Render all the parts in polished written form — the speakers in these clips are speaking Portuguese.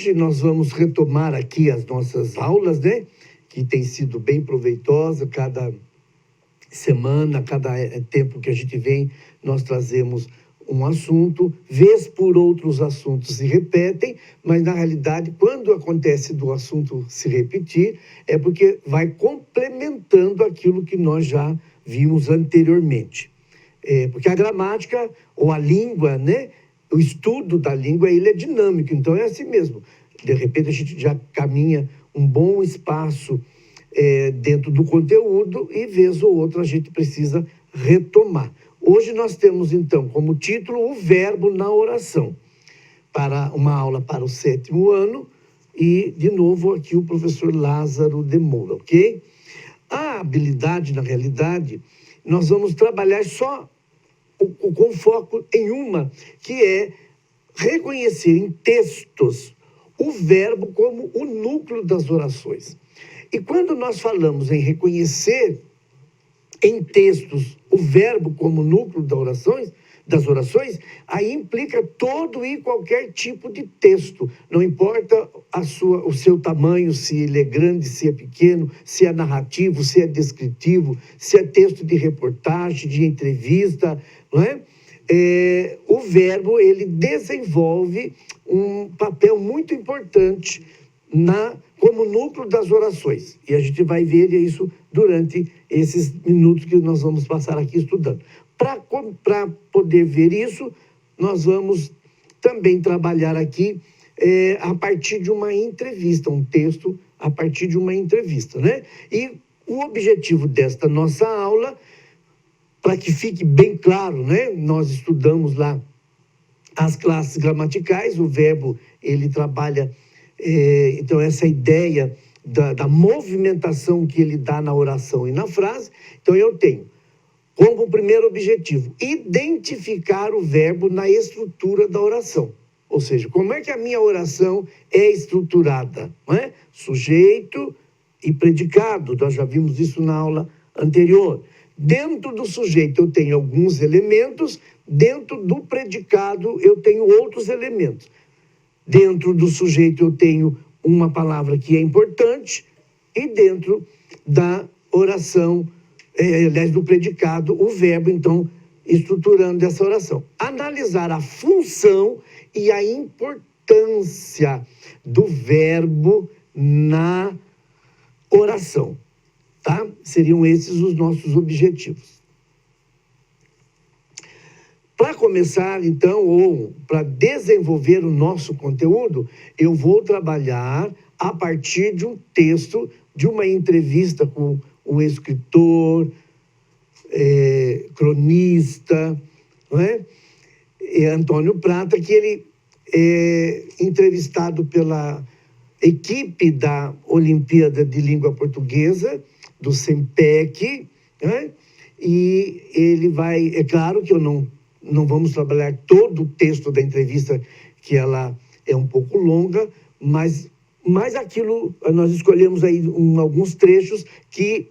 hoje nós vamos retomar aqui as nossas aulas, né? Que tem sido bem proveitosa, cada semana, cada tempo que a gente vem, nós trazemos um assunto, vez por outros assuntos se repetem, mas na realidade, quando acontece do assunto se repetir, é porque vai complementando aquilo que nós já vimos anteriormente. Porque a gramática, ou a língua, né? O estudo da língua, ele é dinâmico, então é assim mesmo. De repente a gente já caminha um bom espaço dentro do conteúdo e vez ou outra a gente precisa retomar. Hoje nós temos então como título o verbo na oração, para uma aula para o 7º ano, e de novo aqui o professor Lázaro de Moura, ok? A habilidade, na realidade, nós vamos trabalhar só com foco em uma, que é reconhecer em textos o verbo como o núcleo das orações. E quando nós falamos em reconhecer em textos o verbo como núcleo das orações, aí implica todo e qualquer tipo de texto. Não importa o seu tamanho, se ele é grande, se é pequeno, se é narrativo, se é descritivo, se é texto de reportagem, de entrevista, não é? O verbo, ele desenvolve um papel muito importante como núcleo das orações. E a gente vai ver isso durante esses minutos que nós vamos passar aqui estudando. Para poder ver isso, nós vamos também trabalhar aqui a partir de uma entrevista, um texto a partir de uma entrevista, né? E o objetivo desta nossa aula, para que fique bem claro, né? Nós estudamos lá as classes gramaticais, o verbo, ele trabalha, então, essa ideia da movimentação que ele dá na oração e na frase. Então, eu tenho como primeiro objetivo identificar o verbo na estrutura da oração. Ou seja, como é que a minha oração é estruturada? Não é? Sujeito e predicado, nós já vimos isso na aula anterior. Dentro do sujeito eu tenho alguns elementos, dentro do predicado eu tenho outros elementos. Dentro do sujeito eu tenho uma palavra que é importante, e dentro da oração, aliás, do predicado, o verbo, então, estruturando essa oração. Analisar a função e a importância do verbo na oração, tá? Seriam esses os nossos objetivos. Para começar, então, ou para desenvolver o nosso conteúdo, eu vou trabalhar a partir de um texto, de uma entrevista com um escritor, cronista, não é? Antônio Prata, que ele é entrevistado pela equipe da Olimpíada de Língua Portuguesa, do SEMPEC, né? E ele vai, é claro que eu não vamos trabalhar todo o texto da entrevista, que ela é um pouco longa, mas aquilo, nós escolhemos aí alguns trechos que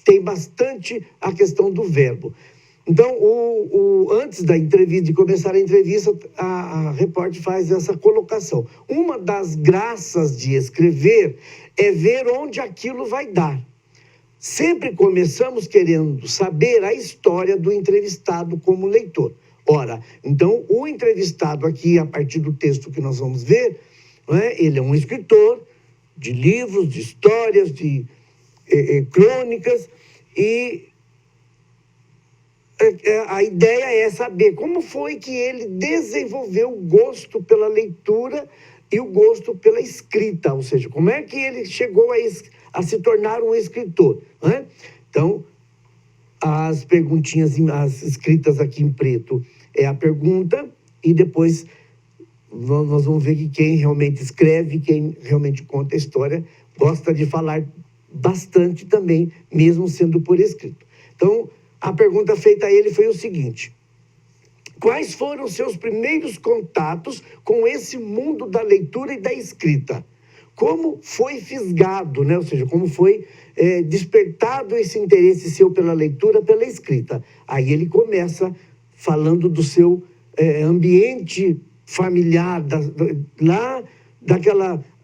tem bastante a questão do verbo. Então, antes da entrevista, de começar a entrevista, a repórter faz essa colocação. Uma das graças de escrever é ver onde aquilo vai dar. Sempre começamos querendo saber a história do entrevistado como leitor. Ora, então, o entrevistado aqui, a partir do texto que nós vamos ver, não é? Ele é um escritor de livros, de histórias, de crônicas, e a ideia é saber como foi que ele desenvolveu o gosto pela leitura e o gosto pela escrita, ou seja, como é que ele chegou a se tornar um escritor, né? Então, as perguntinhas, as escritas aqui em preto, é a pergunta, e depois nós vamos ver que quem realmente escreve, quem realmente conta a história, gosta de falar bastante também, mesmo sendo por escrito. Então, a pergunta feita a ele foi o seguinte: quais foram os seus primeiros contatos com esse mundo da leitura e da escrita? Como foi fisgado, né? Ou seja, como foi despertado esse interesse seu pela leitura, pela escrita? Aí ele começa falando do seu ambiente familiar, lá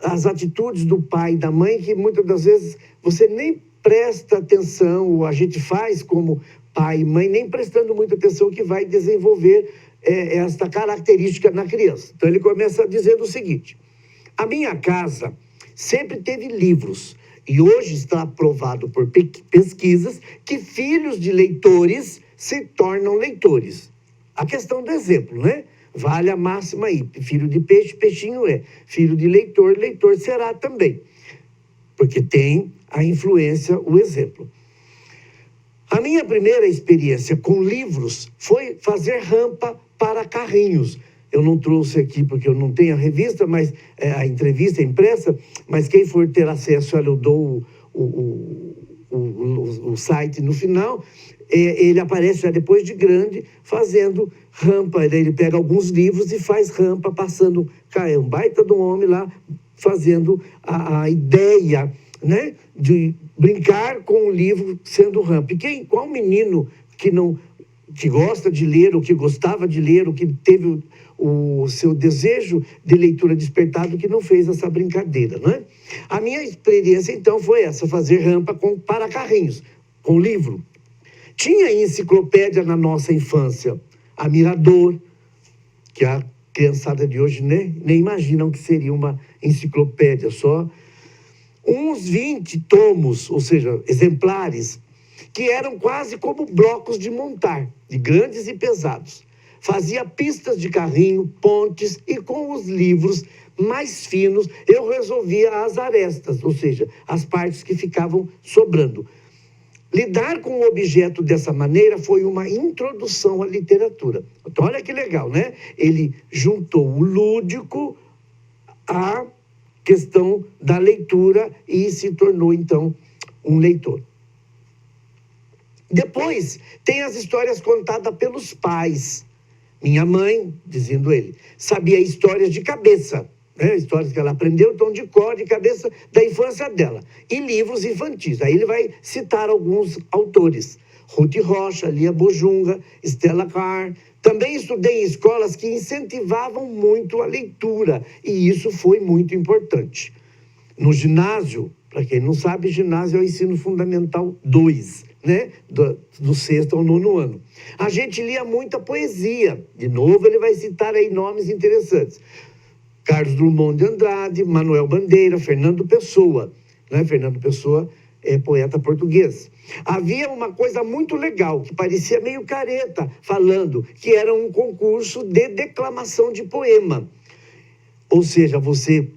as atitudes do pai e da mãe que muitas das vezes você nem presta atenção, ou a gente faz como pai e mãe, nem prestando muita atenção, que vai desenvolver esta característica na criança. Então ele começa dizendo o seguinte: a minha casa sempre teve livros, e hoje está provado por pesquisas que filhos de leitores se tornam leitores. A questão do exemplo, né? Vale a máxima aí: filho de peixe, peixinho é. Filho de leitor, leitor será também. Porque tem a influência, o exemplo. A minha primeira experiência com livros foi fazer rampa para carrinhos. Eu não trouxe aqui porque eu não tenho a revista, mas a entrevista é impressa, mas quem for ter acesso, olha, eu dou o site no final. Ele aparece já depois de grande, fazendo rampa. Ele pega alguns livros e faz rampa, passando. É um baita de um homem lá, fazendo a ideia, né, de brincar com o livro sendo rampa. E qual menino que gosta de ler, ou que gostava de ler, ou que teve o seu desejo de leitura despertado, que não fez essa brincadeira, né? A minha experiência, então, foi essa: fazer rampa para carrinhos, com livro. Tinha enciclopédia na nossa infância, a Mirador, que a criançada de hoje nem imaginam que seria uma enciclopédia, só uns 20 tomos, ou seja, exemplares, que eram quase como blocos de montar, de grandes e pesados. Fazia pistas de carrinho, pontes, e com os livros mais finos eu resolvia as arestas, ou seja, as partes que ficavam sobrando. Lidar com o objeto dessa maneira foi uma introdução à literatura. Então, olha que legal, né? Ele juntou o lúdico à questão da leitura e se tornou, então, um leitor. Depois, tem as histórias contadas pelos pais. Minha mãe, dizendo ele, sabia histórias de cabeça, né? Histórias que ela aprendeu, então, de cor, de cabeça, da infância dela. E livros infantis. Aí ele vai citar alguns autores: Ruth Rocha, Lia Bojunga, Stella Carr. Também estudei em escolas que incentivavam muito a leitura, e isso foi muito importante. No ginásio, para quem não sabe, ginásio é o ensino fundamental 2, né? Do 6º ao 9º ano. A gente lia muita poesia. De novo, ele vai citar aí nomes interessantes: Carlos Drummond de Andrade, Manuel Bandeira, Fernando Pessoa, né? Fernando Pessoa é poeta português. Havia uma coisa muito legal, que parecia meio careta, falando que era um concurso de declamação de poema. Ou seja, você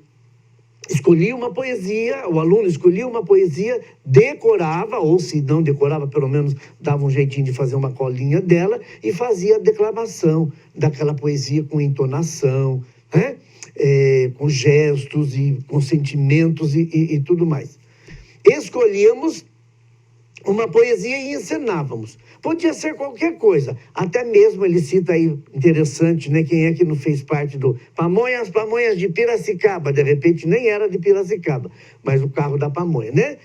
escolhia uma poesia, o aluno escolhia uma poesia, decorava, ou se não decorava, pelo menos dava um jeitinho de fazer uma colinha dela, e fazia a declamação daquela poesia com entonação, né? Com gestos e com sentimentos e tudo mais. Escolhíamos uma poesia e encenávamos. Podia ser qualquer coisa. Até mesmo ele cita aí, interessante, né? Quem é que não fez parte do Pamonhas, Pamonhas de Piracicaba? De repente nem era de Piracicaba, mas o carro da pamonha, né?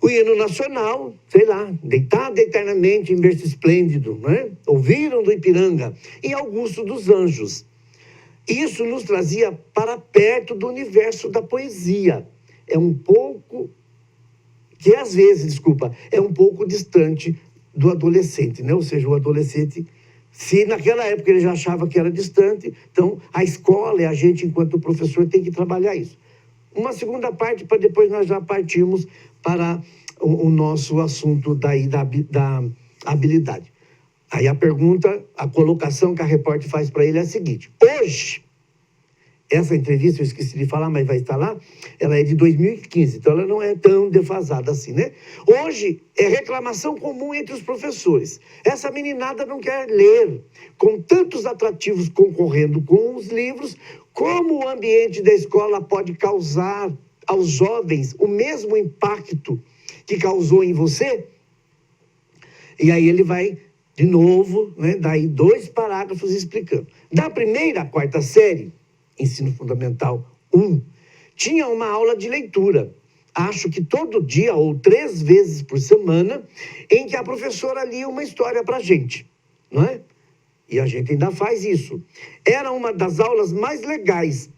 O hino nacional, sei lá, Deitado Eternamente em Berço Esplêndido, né? Ouviram do Ipiranga. E Augusto dos Anjos. Isso nos trazia para perto do universo da poesia. É um pouco distante do adolescente, né? Ou seja, o adolescente, se naquela época ele já achava que era distante, então a escola e a gente, enquanto professor, tem que trabalhar isso. Uma segunda parte, para depois nós já partirmos para o nosso assunto da habilidade. Aí a pergunta, a colocação que a repórter faz para ele é a seguinte: hoje, essa entrevista eu esqueci de falar, mas vai estar lá, ela é de 2015, então ela não é tão defasada assim, né? Hoje é reclamação comum entre os professores. Essa meninada não quer ler. Com tantos atrativos concorrendo com os livros, como o ambiente da escola pode causar aos jovens o mesmo impacto que causou em você? E aí ele vai, de novo, né, daí 2 parágrafos explicando. Da primeira à 4ª série, Ensino Fundamental 1, tinha uma aula de leitura, acho que todo dia ou 3 vezes por semana, em que a professora lia uma história para a gente, não é? E a gente ainda faz isso. Era uma das aulas mais legais,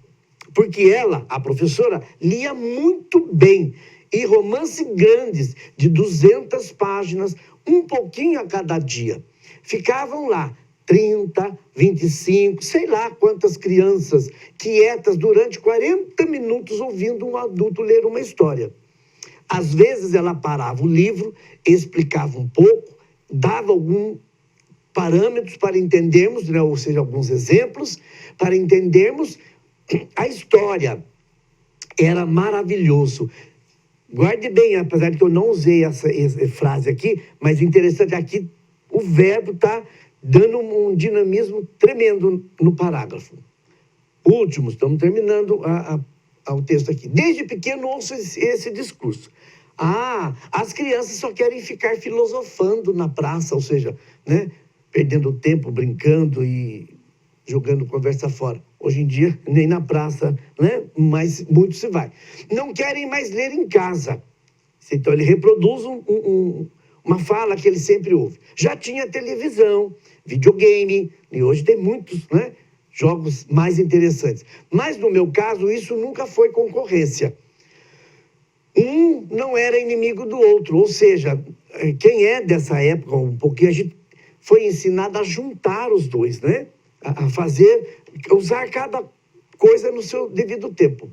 porque ela, a professora, lia muito bem, e romances grandes, de 200 páginas, um pouquinho a cada dia. Ficavam lá 30, 25, sei lá quantas crianças quietas durante 40 minutos ouvindo um adulto ler uma história. Às vezes ela parava o livro, explicava um pouco, dava alguns parâmetros para entendermos, né, ou seja, alguns exemplos, para entendermos a história. Era maravilhoso. Guarde bem, apesar de que eu não usei essa frase aqui, mas interessante, aqui o verbo está dando um dinamismo tremendo no parágrafo. Último, estamos terminando o texto aqui. Desde pequeno ouço esse discurso. As crianças só querem ficar filosofando na praça, ou seja, né, perdendo tempo, brincando e jogando conversa fora. Hoje em dia, nem na praça, né? Mas muito se vai. Não querem mais ler em casa. Então, ele reproduz uma fala que ele sempre ouve. Já tinha televisão, videogame, e hoje tem muitos, né, jogos mais interessantes. Mas, no meu caso, isso nunca foi concorrência. Um não era inimigo do outro, ou seja, quem é dessa época, um pouquinho, a gente foi ensinado a juntar os dois, né? A fazer, usar cada coisa no seu devido tempo.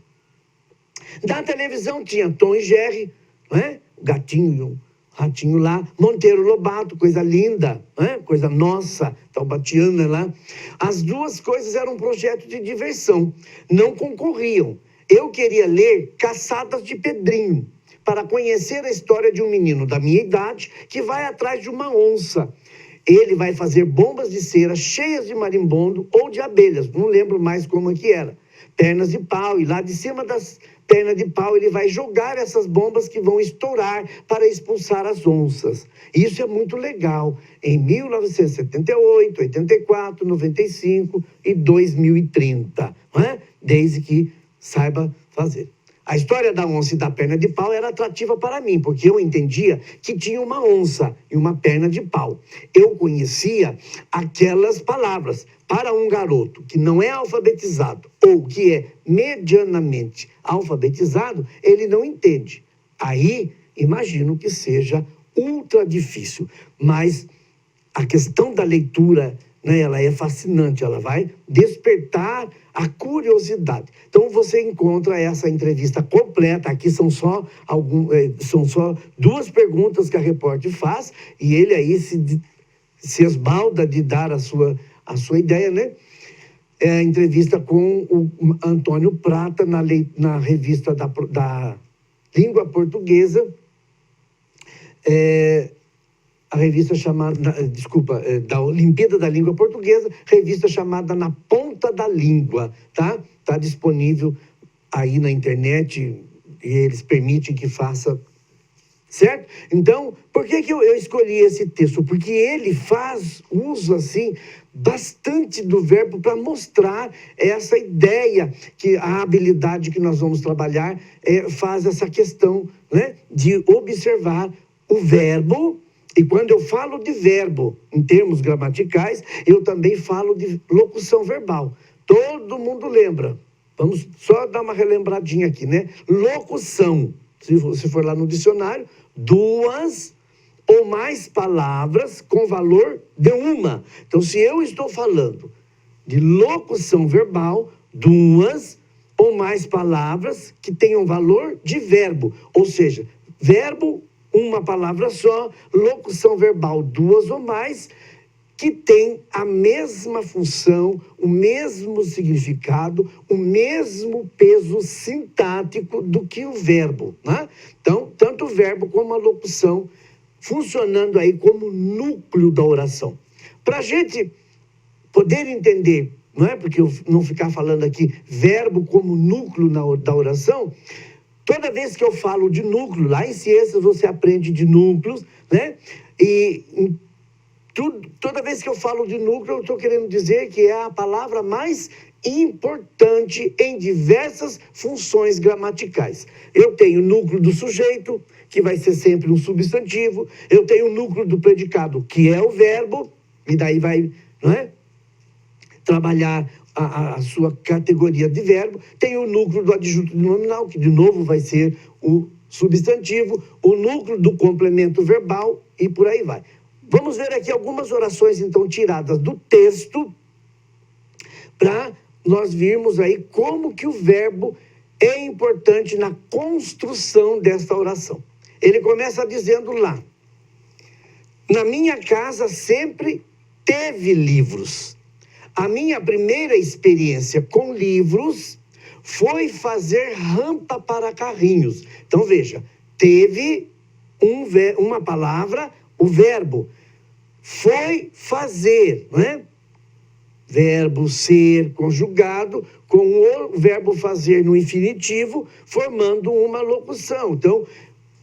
Na televisão tinha Tom e Jerry, né? O gatinho e o ratinho lá, Monteiro Lobato, coisa linda, né? Coisa nossa, taubatiana lá. As duas coisas eram um projeto de diversão, não concorriam. Eu queria ler Caçadas de Pedrinho, para conhecer a história de um menino da minha idade que vai atrás de uma onça. Ele vai fazer bombas de cera cheias de marimbondo ou de abelhas, não lembro mais como é que era. Pernas de pau, e lá de cima das pernas de pau ele vai jogar essas bombas que vão estourar para expulsar as onças. Isso é muito legal. Em 1978, 84, 95 e 2030, não é? Desde que saiba fazer. A história da onça e da perna de pau era atrativa para mim, porque eu entendia que tinha uma onça e uma perna de pau. Eu conhecia aquelas palavras. Para um garoto que não é alfabetizado ou que é medianamente alfabetizado, ele não entende. Aí, imagino que seja ultra difícil. Mas a questão da leitura, né, ela é fascinante, ela vai despertar a curiosidade. Então você encontra essa entrevista completa, aqui são só duas perguntas que a repórter faz, e ele aí se esbalda de dar a sua ideia, né? É a entrevista com o Antônio Prata na revista da língua portuguesa, a revista chamada, da Olimpíada da Língua Portuguesa, revista chamada Na Ponta da Língua, tá? Está disponível aí na internet e eles permitem que faça, certo? Então, por que eu escolhi esse texto? Porque ele faz uso, assim, bastante do verbo para mostrar essa ideia, que a habilidade que nós vamos trabalhar faz essa questão, né, de observar o verbo. E quando eu falo de verbo, em termos gramaticais, eu também falo de locução verbal. Todo mundo lembra. Vamos só dar uma relembradinha aqui, né? Locução, se você for lá no dicionário, duas ou mais palavras com valor de uma. Então, se eu estou falando de locução verbal, duas ou mais palavras que tenham valor de verbo. Ou seja, verbo, uma palavra só, locução verbal, duas ou mais, que tem a mesma função, o mesmo significado, o mesmo peso sintático do que o verbo, né? Então, tanto o verbo como a locução funcionando aí como núcleo da oração. Para a gente poder entender, não é? Porque eu não ficar falando aqui verbo como núcleo da oração, toda vez que eu falo de núcleo, lá em ciências você aprende de núcleos, né? E toda vez que eu falo de núcleo, eu estou querendo dizer que é a palavra mais importante em diversas funções gramaticais. Eu tenho o núcleo do sujeito, que vai ser sempre um substantivo. Eu tenho o núcleo do predicado, que é o verbo, e daí vai, não é, trabalhar a sua categoria de verbo, tem o núcleo do adjunto nominal, que de novo vai ser o substantivo, o núcleo do complemento verbal e por aí vai. Vamos ver aqui algumas orações, então, tiradas do texto, para nós virmos aí como que o verbo é importante na construção desta oração. Ele começa dizendo lá: na minha casa sempre teve livros. A minha primeira experiência com livros foi fazer rampa para carrinhos. Então veja, teve uma palavra, o verbo. Foi fazer, não é? Verbo ser conjugado com o verbo fazer no infinitivo, formando uma locução. Então,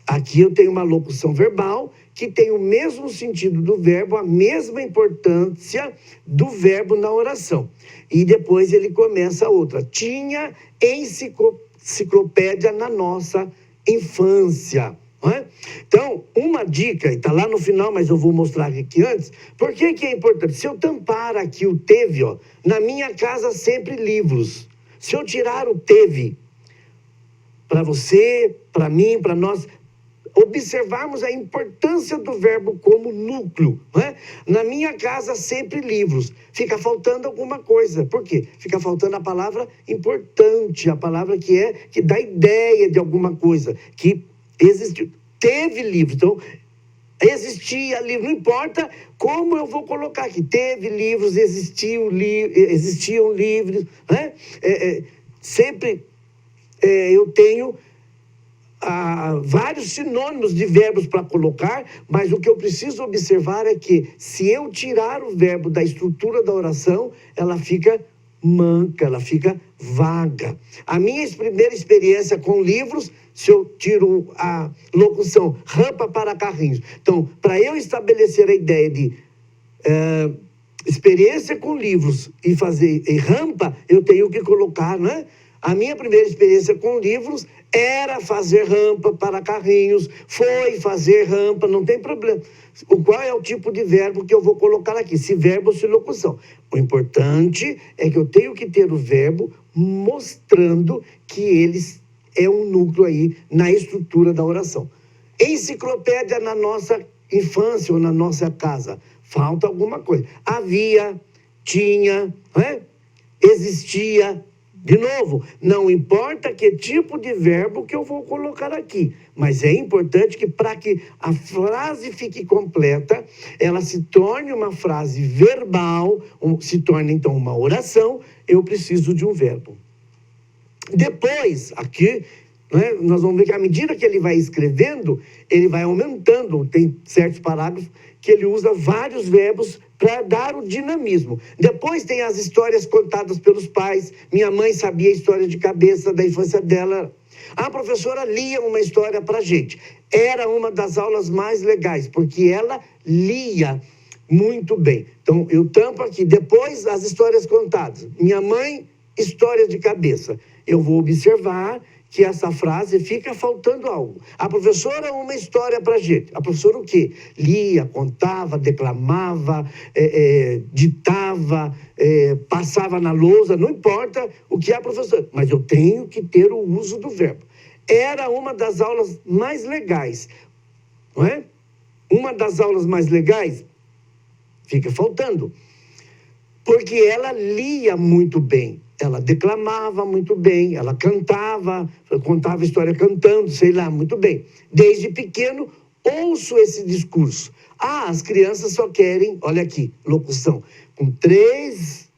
aqui eu tenho uma locução verbal que tem o mesmo sentido do verbo, a mesma importância do verbo na oração. E depois ele começa a outra. Tinha enciclopédia na nossa infância. Não é? Então, uma dica, e está lá no final, mas eu vou mostrar aqui antes. Por que é importante? Se eu tampar aqui o teve, ó, na minha casa sempre livros. Se eu tirar o teve, para você, para mim, para nós, observarmos a importância do verbo como núcleo. Não é? Na minha casa sempre livros. Fica faltando alguma coisa. Por quê? Fica faltando a palavra importante, a palavra que dá ideia de alguma coisa, que existiu, teve livro. Então, existia livro, não importa como eu vou colocar aqui, teve livros, existiam livros, né? Sempre eu tenho vários sinônimos de verbos para colocar, mas o que eu preciso observar é que se eu tirar o verbo da estrutura da oração, ela fica manca, ela fica vaga. A minha primeira experiência com livros, se eu tiro a locução rampa para carrinhos. Então, para eu estabelecer a ideia de experiência com livros e rampa, eu tenho que colocar, né? A minha primeira experiência com livros era fazer rampa para carrinhos, foi fazer rampa, não tem problema. Qual é o tipo de verbo que eu vou colocar aqui? Se verbo ou se locução. O importante é que eu tenho que ter o verbo mostrando que eles é um núcleo aí na estrutura da oração. Enciclopédia na nossa infância ou na nossa casa. Falta alguma coisa. Havia, tinha, né? Existia. De novo, não importa que tipo de verbo que eu vou colocar aqui, mas é importante que para que a frase fique completa, ela se torne uma frase verbal, se torne então uma oração, eu preciso de um verbo. Depois, aqui, né, nós vamos ver que à medida que ele vai escrevendo, ele vai aumentando, tem certos parágrafos que ele usa vários verbos para dar o dinamismo. Depois tem as histórias contadas pelos pais. Minha mãe sabia a história de cabeça da infância dela. A professora lia uma história para a gente. Era uma das aulas mais legais, porque ela lia muito bem. Então, eu tampo aqui. Depois, as histórias contadas. Minha mãe, história de cabeça. Eu vou observar que essa frase fica faltando algo. A professora, uma história para a gente. A professora o quê? Lia, contava, declamava, ditava, passava na lousa, não importa o que é a professora, mas eu tenho que ter o uso do verbo. Era uma das aulas mais legais, não é? Uma das aulas mais legais fica faltando, porque ela lia muito bem. Ela declamava muito bem, ela cantava, contava história cantando, sei lá, muito bem. Desde pequeno, ouço esse discurso. As crianças só querem, olha aqui, locução, com 3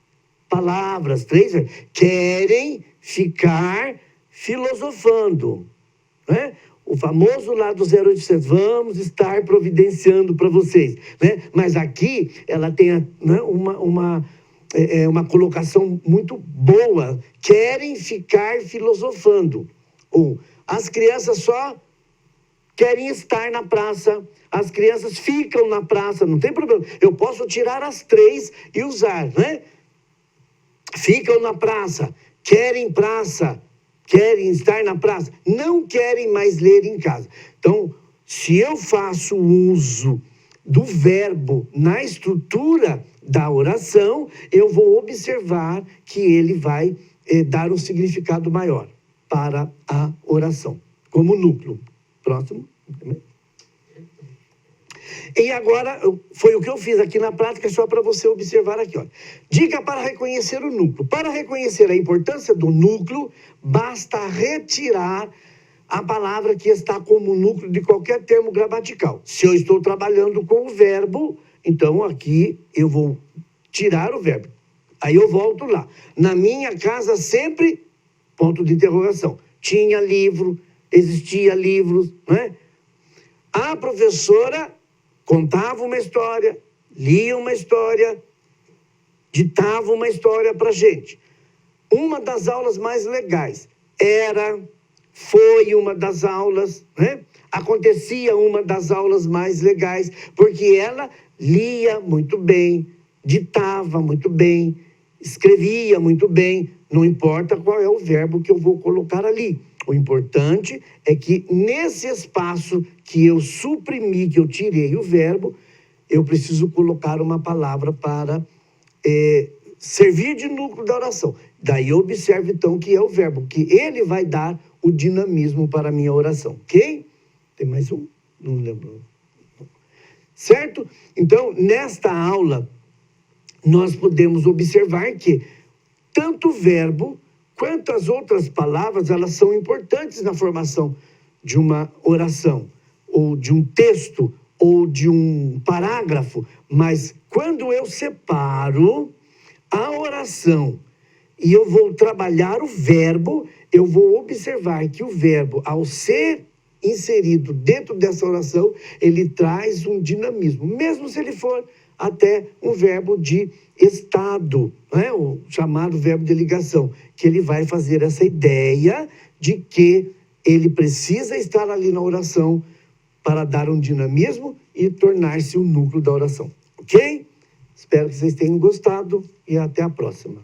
palavras, 3, querem ficar filosofando, né? O famoso lá do 0800, vamos estar providenciando para vocês, né? Mas aqui ela tem, né, uma colocação muito boa, querem ficar filosofando. Ou as crianças só querem estar na praça, as crianças ficam na praça, não tem problema. Eu posso tirar as 3 e usar, né? Ficam na praça, querem estar na praça, não querem mais ler em casa. Então, se eu faço uso do verbo na estrutura da oração, eu vou observar que ele vai dar um significado maior para a oração, como núcleo. Próximo. E agora, foi o que eu fiz aqui na prática, só para você observar aqui. Ó. Dica para reconhecer o núcleo. Para reconhecer a importância do núcleo, basta retirar a palavra que está como núcleo de qualquer termo gramatical. Se eu estou trabalhando com o verbo, então aqui eu vou tirar o verbo. Aí eu volto lá. Na minha casa sempre, ponto de interrogação. Tinha livro, existia livros, né? A professora contava uma história, lia uma história, ditava uma história para a gente. Uma das aulas mais legais foi uma das aulas, né? Acontecia uma das aulas mais legais, porque ela lia muito bem, ditava muito bem, escrevia muito bem, não importa qual é o verbo que eu vou colocar ali. O importante é que nesse espaço que eu suprimi, que eu tirei o verbo, eu preciso colocar uma palavra para servir de núcleo da oração. Daí eu observo então que é o verbo, que ele vai dar o dinamismo para a minha oração, ok? Tem mais um? Não lembro. Certo? Então, nesta aula, nós podemos observar que tanto o verbo quanto as outras palavras, elas são importantes na formação de uma oração, ou de um texto, ou de um parágrafo. Mas quando eu separo a oração e eu vou trabalhar o verbo, eu vou observar que o verbo, ao ser inserido dentro dessa oração, ele traz um dinamismo, mesmo se ele for até um verbo de estado, né? O chamado verbo de ligação, que ele vai fazer essa ideia de que ele precisa estar ali na oração para dar um dinamismo e tornar-se o núcleo da oração, ok? Espero que vocês tenham gostado e até a próxima.